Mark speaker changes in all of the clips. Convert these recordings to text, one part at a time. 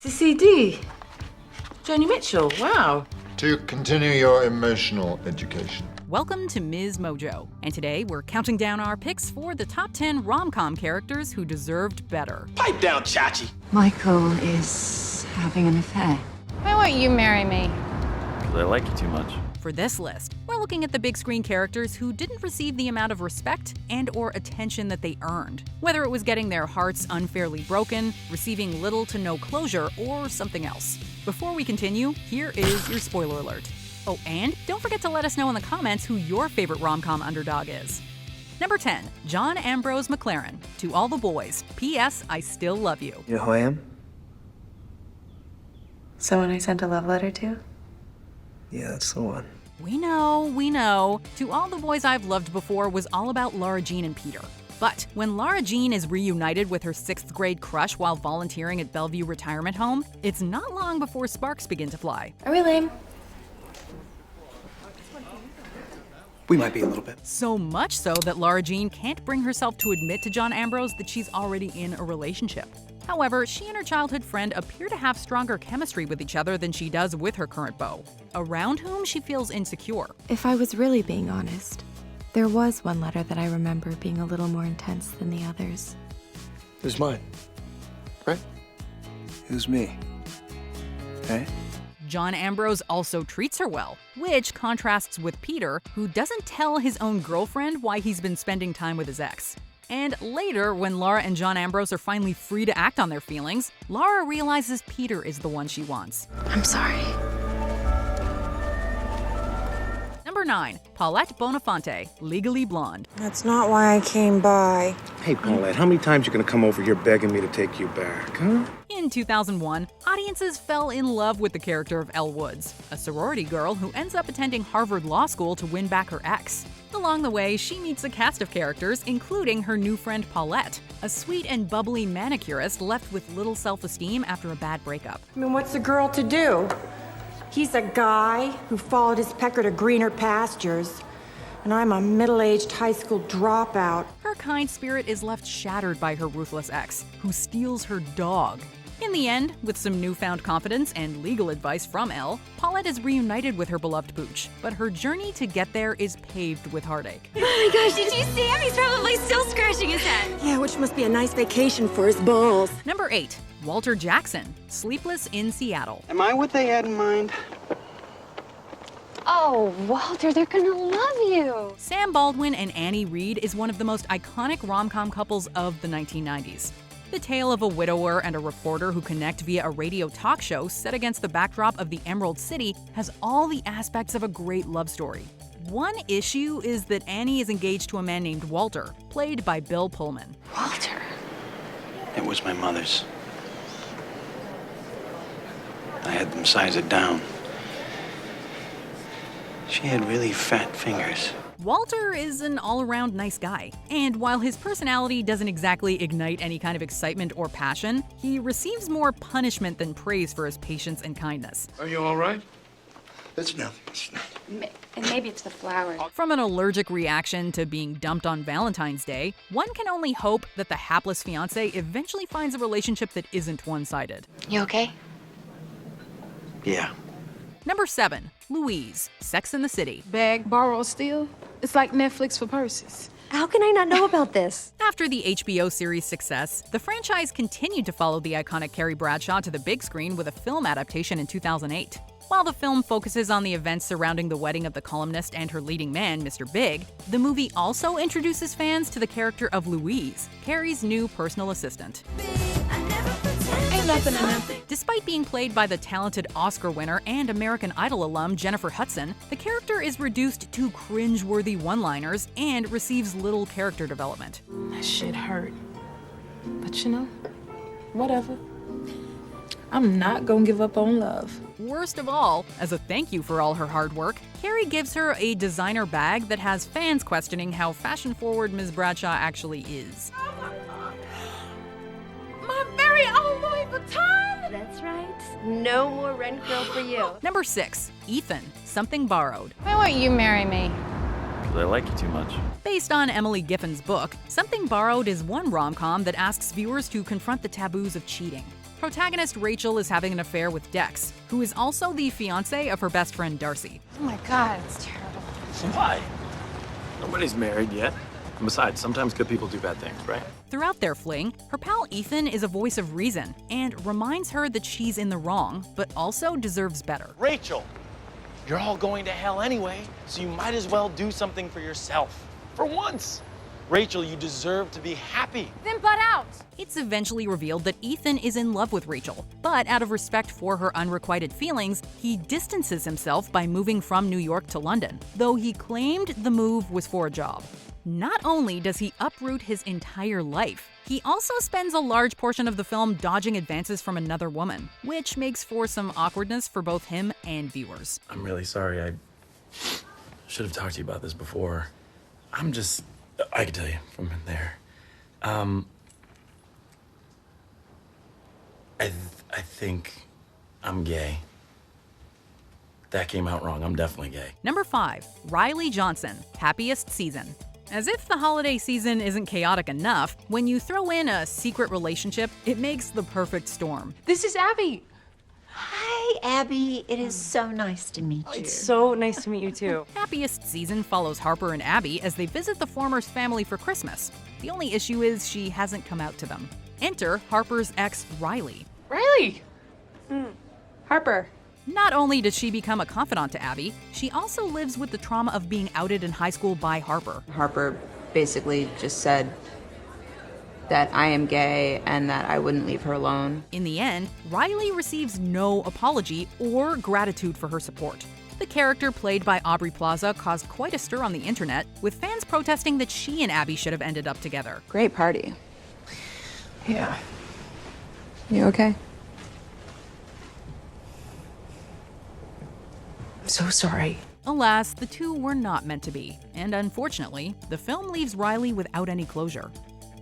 Speaker 1: The CD. Joni Mitchell, wow.
Speaker 2: To continue your emotional education.
Speaker 3: Welcome to MsMojo, and today we're counting down our picks for the top 10 rom-com characters who deserved better.
Speaker 4: Pipe down, Chachi.
Speaker 5: Michael is having an affair.
Speaker 6: Why won't you marry me?
Speaker 7: Because I like you too much.
Speaker 3: For this list, we're looking at the big screen characters who didn't receive the amount of respect and or attention that they earned. Whether it was getting their hearts unfairly broken, receiving little to no closure, or something else. Before we continue, here is your spoiler alert. Oh, and don't forget to let us know in the comments who your favorite rom-com underdog is. Number 10, John Ambrose McLaren. To all the boys, P.S. I still love you.
Speaker 8: You know who I am?
Speaker 9: Someone I sent a love letter to?
Speaker 8: Yeah, that's the one.
Speaker 3: We know. To All the Boys I've Loved Before was all about Lara Jean and Peter. But when Lara Jean is reunited with her 6th grade crush while volunteering at Bellevue Retirement Home, it's not long before sparks begin to fly.
Speaker 9: Are we lame?
Speaker 8: We might be a little bit.
Speaker 3: So much so that Lara Jean can't bring herself to admit to John Ambrose that she's already in a relationship. However, she and her childhood friend appear to have stronger chemistry with each other than she does with her current beau, around whom she feels insecure.
Speaker 10: If I was really being honest, there was one letter that I remember being a little more intense than the others.
Speaker 8: It was mine, right? It was me, right?
Speaker 3: John Ambrose also treats her well, which contrasts with Peter, who doesn't tell his own girlfriend why he's been spending time with his ex. And later, when Lara and John Ambrose are finally free to act on their feelings, Lara realizes Peter is the one she wants.
Speaker 10: I'm sorry.
Speaker 3: Number 9, Paulette Bonafante, Legally Blonde.
Speaker 11: That's not why I came by.
Speaker 12: Hey, Paulette, how many times you gonna come over here begging me to take you back, huh?
Speaker 3: In 2001, audiences fell in love with the character of Elle Woods, a sorority girl who ends up attending Harvard Law School to win back her ex. Along the way, she meets a cast of characters, including her new friend Paulette, a sweet and bubbly manicurist left with little self-esteem after a bad breakup.
Speaker 11: I mean, what's a girl to do? He's a guy who followed his pecker to greener pastures, and I'm a middle-aged high school dropout.
Speaker 3: Her kind spirit is left shattered by her ruthless ex, who steals her dog. In the end, with some newfound confidence and legal advice from Elle, Paulette is reunited with her beloved pooch, but her journey to get there is paved with heartache.
Speaker 13: Oh my gosh, did you see him? He's probably still scratching his head.
Speaker 11: Yeah, which must be a nice vacation for his balls.
Speaker 3: Number 8, Walter Jackson, Sleepless in Seattle.
Speaker 14: Am I what they had in mind?
Speaker 13: Oh, Walter, they're gonna love you.
Speaker 3: Sam Baldwin and Annie Reed is one of the most iconic rom-com couples of the 1990s. The tale of a widower and a reporter who connect via a radio talk show set against the backdrop of the Emerald City has all the aspects of a great love story. One issue is that Annie is engaged to a man named Walter, played by Bill Pullman.
Speaker 13: Walter.
Speaker 14: It was my mother's. I had them size it down. She had really fat fingers.
Speaker 3: Walter is an all-around nice guy, and while his personality doesn't exactly ignite any kind of excitement or passion, he receives more punishment than praise for his patience and kindness.
Speaker 12: Are you all right?
Speaker 8: It's nothing.
Speaker 13: And maybe it's the flowers.
Speaker 3: From an allergic reaction to being dumped on Valentine's Day, one can only hope that the hapless fiancé eventually finds a relationship that isn't one-sided.
Speaker 13: You okay?
Speaker 14: Yeah.
Speaker 3: Number 7, Louise, Sex and the City.
Speaker 6: Bag, borrow, steal? It's like Netflix for purses.
Speaker 13: How can I not know about this?
Speaker 3: After the HBO series' success, the franchise continued to follow the iconic Carrie Bradshaw to the big screen with a film adaptation in 2008. While the film focuses on the events surrounding the wedding of the columnist and her leading man, Mr. Big, the movie also introduces fans to the character of Louise, Carrie's new personal assistant.
Speaker 6: Ain't nothing in nothing.
Speaker 3: Despite being played by the talented Oscar winner and American Idol alum Jennifer Hudson, the character is reduced to cringe-worthy one-liners and receives little character development.
Speaker 6: That shit hurt. But you know, whatever. I'm not gonna give up on love.
Speaker 3: Worst of all, as a thank you for all her hard work, Carrie gives her a designer bag that has fans questioning how fashion-forward Ms. Bradshaw actually is.
Speaker 6: My very own Louis Vuitton!
Speaker 13: That's right. No more rent girl for you.
Speaker 3: Number 6, Ethan, Something Borrowed.
Speaker 6: Why won't you marry me?
Speaker 7: Because I like you too much.
Speaker 3: Based on Emily Giffen's book, Something Borrowed is one rom-com that asks viewers to confront the taboos of cheating. Protagonist Rachel is having an affair with Dex, who is also the fiancé of her best friend Darcy.
Speaker 6: Oh my God, it's terrible.
Speaker 7: Why? Nobody's married yet. And besides, sometimes good people do bad things, right?
Speaker 3: Throughout their fling, her pal Ethan is a voice of reason and reminds her that she's in the wrong, but also deserves better.
Speaker 4: Rachel, you're all going to hell anyway, so you might as well do something for yourself. For once. Rachel, you deserve to be happy.
Speaker 13: Then butt out.
Speaker 3: It's eventually revealed that Ethan is in love with Rachel, but out of respect for her unrequited feelings, he distances himself by moving from New York to London, though he claimed the move was for a job. Not only does he uproot his entire life, he also spends a large portion of the film dodging advances from another woman, which makes for some awkwardness for both him and viewers.
Speaker 7: I'm really sorry. I should have talked to you about this before. I can tell you from there. I think I'm gay. That came out wrong. I'm definitely gay.
Speaker 3: Number 5, Riley Johnson, Happiest Season. As if the holiday season isn't chaotic enough, when you throw in a secret relationship, it makes the perfect storm.
Speaker 6: This is Abby.
Speaker 15: Hi, Abby. It is so nice to meet you.
Speaker 9: It's so nice to meet you, too.
Speaker 3: Happiest Season follows Harper and Abby as they visit the former's family for Christmas. The only issue is she hasn't come out to them. Enter Harper's ex, Riley.
Speaker 6: Riley! Harper.
Speaker 3: Not only does she become a confidant to Abby, she also lives with the trauma of being outed in high school by Harper.
Speaker 16: Harper basically just said that I am gay and that I wouldn't leave her alone.
Speaker 3: In the end, Riley receives no apology or gratitude for her support. The character played by Aubrey Plaza caused quite a stir on the internet, with fans protesting that she and Abby should have ended up together.
Speaker 16: Great party.
Speaker 6: Yeah.
Speaker 16: You okay?
Speaker 6: I'm so sorry.
Speaker 3: Alas, the two were not meant to be, and unfortunately, the film leaves Riley without any closure.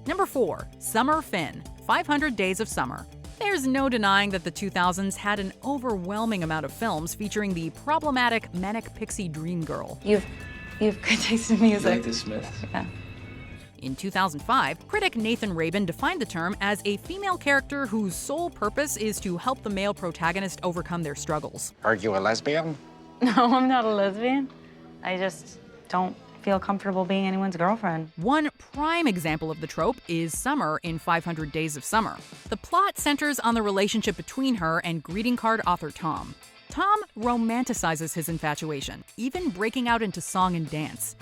Speaker 3: Number 4, Summer Finn, 500 Days of Summer. There's no denying that the 2000s had an overwhelming amount of films featuring the problematic manic pixie dream girl.
Speaker 9: You've good taste in music.
Speaker 8: You like this, Smith?
Speaker 9: Yeah.
Speaker 3: In 2005, critic Nathan Rabin defined the term as a female character whose sole purpose is to help the male protagonist overcome their struggles.
Speaker 14: Are you a lesbian?
Speaker 9: No, I'm not a lesbian. I just don't feel comfortable being anyone's girlfriend.
Speaker 3: One prime example of the trope is Summer in 500 Days of Summer. The plot centers on the relationship between her and greeting card author Tom. Tom romanticizes his infatuation, even breaking out into song and dance.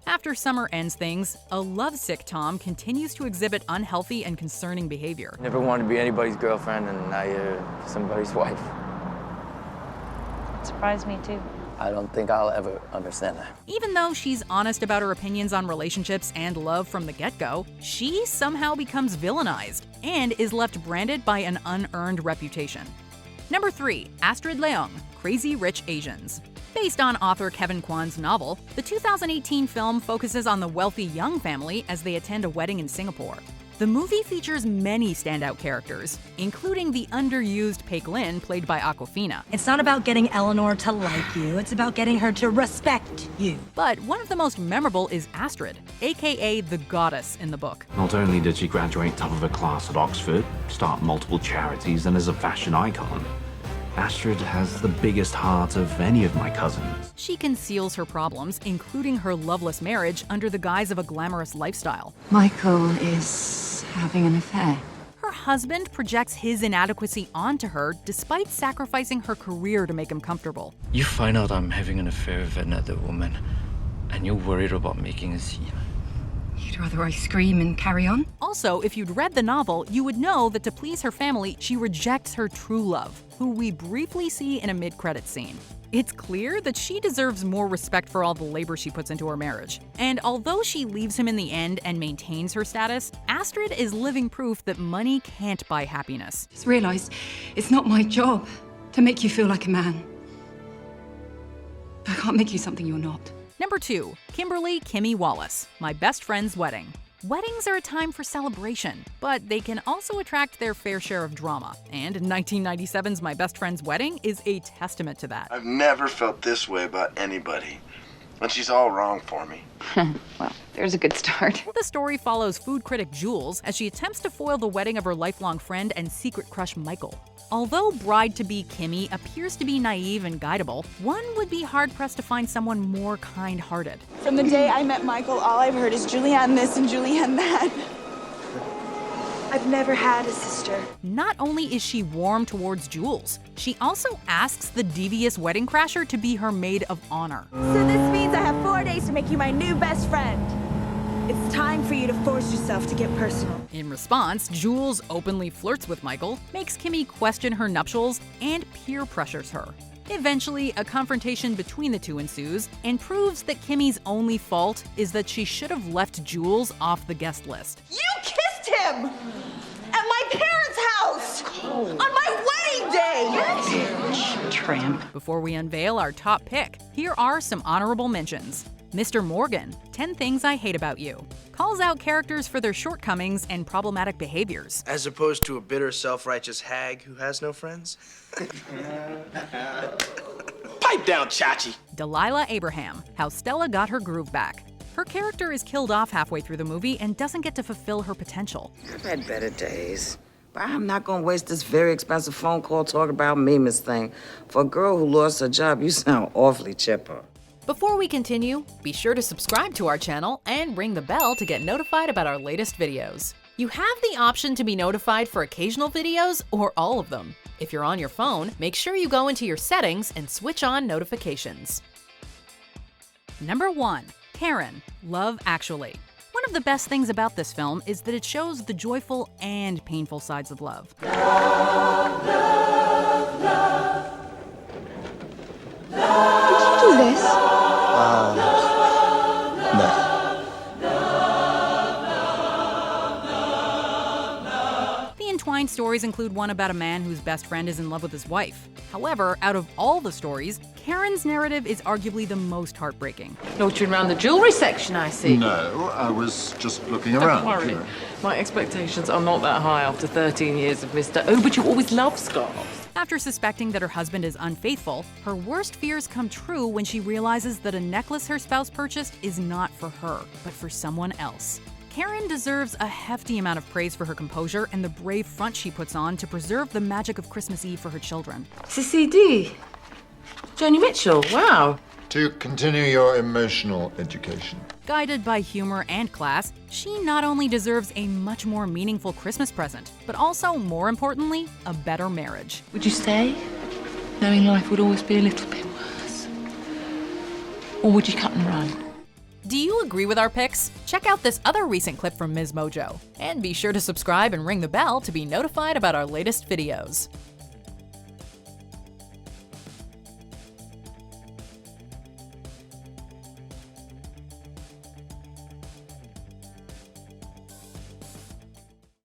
Speaker 3: After Summer ends things, a lovesick Tom continues to exhibit unhealthy and concerning behavior.
Speaker 17: Never wanted to be anybody's girlfriend, and now you're somebody's wife.
Speaker 9: It surprised me, too.
Speaker 17: I don't think I'll ever understand that.
Speaker 3: Even though she's honest about her opinions on relationships and love from the get-go, she somehow becomes villainized and is left branded by an unearned reputation. Number 3, Astrid Leong, Crazy Rich Asians. Based on author Kevin Kwan's novel, the 2018 film focuses on the wealthy young family as they attend a wedding in Singapore. The movie features many standout characters, including the underused Paik Lin, played by Awkwafina.
Speaker 18: It's not about getting Eleanor to like you, it's about getting her to respect you.
Speaker 3: But one of the most memorable is Astrid, aka the goddess in the book.
Speaker 19: Not only did she graduate top of her class at Oxford, start multiple charities, and is a fashion icon, Astrid has the biggest heart of any of my cousins.
Speaker 3: She conceals her problems, including her loveless marriage, under the guise of a glamorous lifestyle.
Speaker 5: Michael is having an affair.
Speaker 3: Her husband projects his inadequacy onto her despite sacrificing her career to make him comfortable.
Speaker 20: You find out I'm having an affair with another woman, and you're worried about making a scene.
Speaker 18: You'd rather I scream and carry on?
Speaker 3: Also, if you'd read the novel, you would know that to please her family, she rejects her true love, who we briefly see in a mid-credits scene. It's clear that she deserves more respect for all the labor she puts into her marriage. And although she leaves him in the end and maintains her status, Astrid is living proof that money can't buy happiness.
Speaker 18: Just realize it's not my job to make you feel like a man. I can't make you something you're not.
Speaker 3: Number 2, Kimmy Wallace, My Best Friend's Wedding. Weddings are a time for celebration, but they can also attract their fair share of drama. And 1997's My Best Friend's Wedding is a testament to that.
Speaker 21: I've never felt this way about anybody. And she's all wrong for me.
Speaker 9: Well,
Speaker 21: There's a good start.
Speaker 3: The story follows food critic Jules as she attempts to foil the wedding of her lifelong friend and secret crush Michael. Although bride-to-be Kimmy appears to be naive and guidable, one would be hard-pressed to find someone more kind-hearted.
Speaker 22: From the day I met Michael, all I've heard is Julianne this and Julianne that. I've never had a sister.
Speaker 3: Not only is she warm towards Jules, she also asks the devious wedding crasher to be her maid of honor.
Speaker 22: So this means I have 4 days to make you my new best friend. It's time for you to force yourself to get personal.
Speaker 3: In response, Jules openly flirts with Michael, makes Kimmy question her nuptials, and peer pressures her. Eventually, a confrontation between the two ensues and proves that Kimmy's only fault is that she should have left Jules off the guest list.
Speaker 22: You kissed him! At my parents' house! On my wedding day!
Speaker 3: Bitch, tramp. Before we unveil our top pick, here are some honorable mentions. Mr. Morgan, 10 Things I Hate About You, calls out characters for their shortcomings and problematic behaviors.
Speaker 23: As opposed to a bitter, self-righteous hag who has no friends?
Speaker 4: Pipe down, Chachi.
Speaker 3: Delilah Abraham, How Stella Got Her Groove Back. Her character is killed off halfway through the movie and doesn't get to fulfill her potential.
Speaker 24: I've had better days, but I'm not gonna waste this very expensive phone call talking about Mima's thing. For a girl who lost her job, you sound awfully chipper.
Speaker 3: Before we continue, be sure to subscribe to our channel and ring the bell to get notified about our latest videos. You have the option to be notified for occasional videos or all of them. If you're on your phone, make sure you go into your settings and switch on notifications. Number 1. Karen, Love Actually. One of the best things about this film is that it shows the joyful and painful sides of love.
Speaker 22: Love, love, love. Did you do this?
Speaker 8: No.
Speaker 3: The entwined stories include one about a man whose best friend is in love with his wife. However, out of all the stories, Karen's narrative is arguably the most heartbreaking.
Speaker 1: Loitering around the jewellery section, I see.
Speaker 2: No, I was just looking
Speaker 1: Don't
Speaker 2: around.
Speaker 1: worry. My expectations are not that high after 13 years of Mr. Oh, but you always love scarves.
Speaker 3: After suspecting that her husband is unfaithful, her worst fears come true when she realizes that a necklace her spouse purchased is not for her, but for someone else. Karen deserves a hefty amount of praise for her composure and the brave front she puts on to preserve the magic of Christmas Eve for her children.
Speaker 1: It's a CD. Joni Mitchell, wow.
Speaker 2: To continue your emotional education.
Speaker 3: Guided by humor and class, she not only deserves a much more meaningful Christmas present, but also, more importantly, a better marriage.
Speaker 1: Would you stay, knowing life would always be a little bit worse? Or would you cut and run?
Speaker 3: Do you agree with our picks? Check out this other recent clip from MsMojo. And be sure to subscribe and ring the bell to be notified about our latest videos.